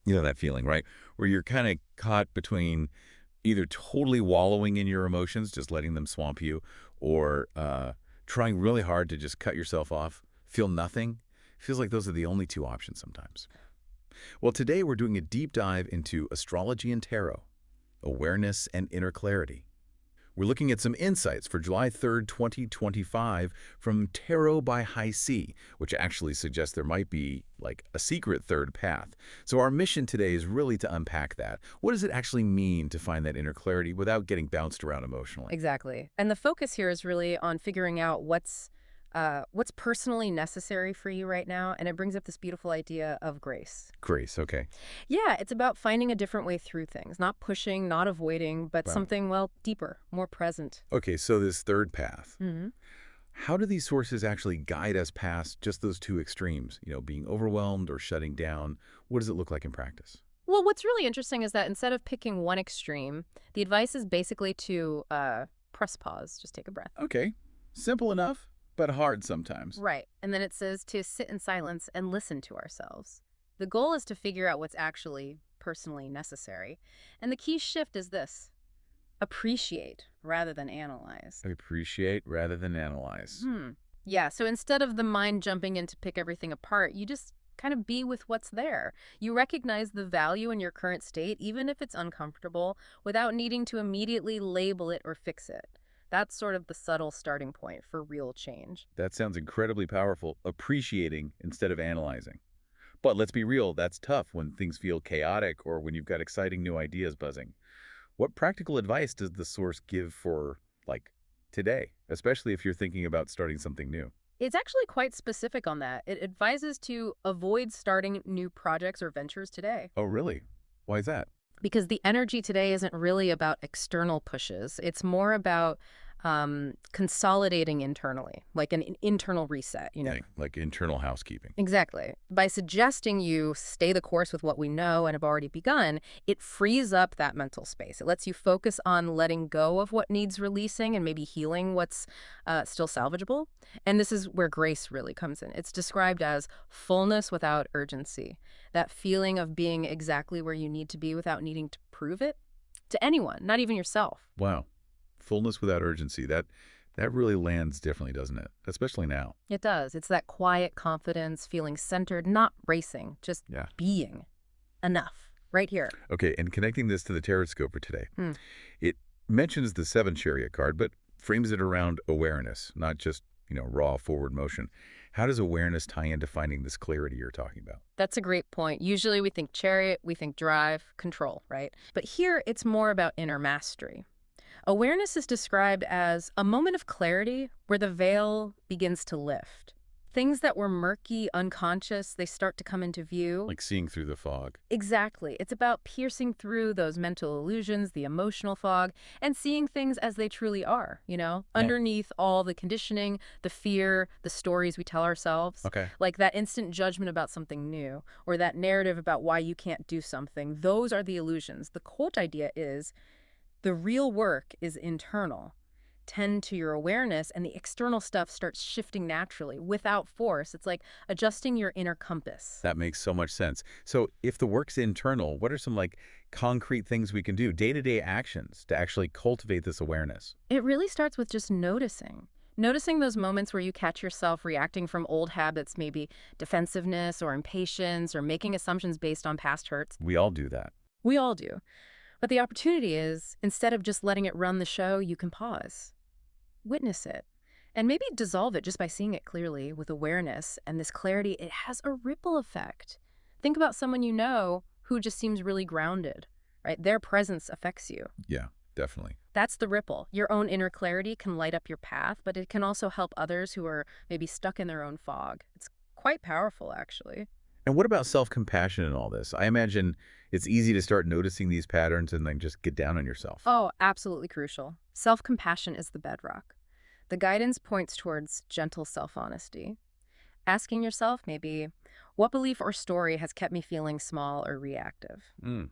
You know that feeling, right? Where you're kind of caught between either totally wallowing in your emotions, just letting them swamp you, or trying really hard to just cut yourself off, feel nothing. Feels like those are the only two options sometimes. Well, today we're doing a deep dive into astrology and tarot, awareness and inner clarity. We're looking at some insights for July 3rd, 2025 from Tarot by High C, which actually suggests there might be like a secret third path. So our mission today is really to unpack that. What does it actually mean to find that inner clarity without getting bounced around emotionally? Exactly. And the focus here is really on figuring out what's personally necessary for you right now, and it brings up this beautiful idea of grace. Grace, okay. Yeah, it's about finding a different way through things, not pushing, not avoiding, but Wow. something, well, deeper, more present. Okay, so this third path. hmm How do these sources actually guide us past just those two extremes, being overwhelmed or shutting down? What does it look like in practice? Well, what's really interesting is that instead of picking one extreme, the advice is basically to press pause, just take a breath. Okay, simple enough, but hard sometimes. Right. And then it says to sit in silence and listen to ourselves. The goal is to figure out what's actually personally necessary. And the key shift is this: appreciate rather than analyze. Appreciate rather than analyze. Yeah, so instead of the mind jumping in to pick everything apart, you just kind of be with what's there. You recognize the value in your current state, even if it's uncomfortable, without needing to immediately label it or fix it. That's sort of the subtle starting point for real change. That sounds incredibly powerful, appreciating instead of analyzing. But let's be real, that's tough when things feel chaotic or when you've got exciting new ideas buzzing. What practical advice does the source give for, like, today, especially if you're thinking about starting something new? It's actually quite specific on that. It advises to avoid starting new projects or ventures today. Oh, really? Why is that? Because the energy today isn't really about external pushes. It's more about consolidating internally, like an internal reset. Like internal housekeeping. Exactly. By suggesting you stay the course with what we know and have already begun, it frees up that mental space. It lets you focus on letting go of what needs releasing and maybe healing what's still salvageable. And this is where grace really comes in. It's described as fullness without urgency, that feeling of being exactly where you need to be without needing to prove it to anyone, not even yourself. Wow. Fullness without urgency. That really lands differently, doesn't it? Especially now. It does. It's that quiet confidence, feeling centered, not racing, just Yeah. being enough right here. Okay, and connecting this to the TarotScope for today. Hmm. It mentions the seven chariot card, but frames it around awareness, not just, raw forward motion. How does awareness tie into finding this clarity you're talking about? That's a great point. Usually we think chariot, we think drive, control, right? But here it's more about inner mastery. Awareness is described as a moment of clarity where the veil begins to lift. Things that were murky, unconscious, they start to come into view. Like seeing through the fog. Exactly. It's about piercing through those mental illusions, the emotional fog, and seeing things as they truly are, Yeah. underneath all the conditioning, the fear, the stories we tell ourselves. Okay. Like that instant judgment about something new, or that narrative about why you can't do something. Those are the illusions. The quote idea is the real work is internal. Tend to your awareness, and the external stuff starts shifting naturally without force. It's like adjusting your inner compass. That makes so much sense. So if the work's internal, what are some like concrete things we can do, day-to-day actions to actually cultivate this awareness? It really starts with just noticing. Noticing those moments where you catch yourself reacting from old habits, maybe defensiveness or impatience or making assumptions based on past hurts. We all do that. We all do. But the opportunity is, instead of just letting it run the show, you can pause, witness it, and maybe dissolve it just by seeing it clearly with awareness. And this clarity, it has a ripple effect. Think about someone you know who just seems really grounded, right? Their presence affects you. Yeah, definitely. That's the ripple. Your own inner clarity can light up your path, but it can also help others who are maybe stuck in their own fog. It's quite powerful, actually. And what about self-compassion in all this? I imagine it's easy to start noticing these patterns and then just get down on yourself. Oh, absolutely crucial. Self-compassion is the bedrock. The guidance points towards gentle self-honesty. Asking yourself, maybe, what belief or story has kept me feeling small or reactive? Mm,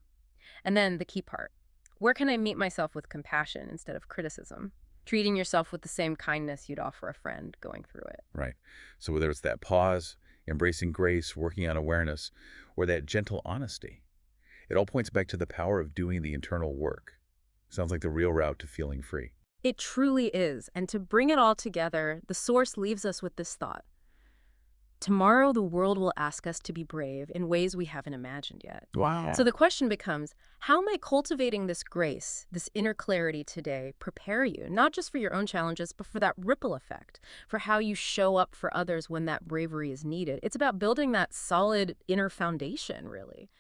And then the key part, where can I meet myself with compassion instead of criticism? Treating yourself with the same kindness you'd offer a friend going through it. right. So whether it's that pause, embracing grace, working on awareness, or that gentle honesty, It all points back to the power of doing the internal work. Sounds like the real route to feeling free. It truly is. And to bring it all together, the Source leaves us with this thought. Tomorrow, the world will ask us to be brave in ways we haven't imagined yet. Wow. So the question becomes, how might cultivating this grace, this inner clarity today, prepare you, not just for your own challenges, but for that ripple effect, for how you show up for others when that bravery is needed? It's about building that solid inner foundation, really.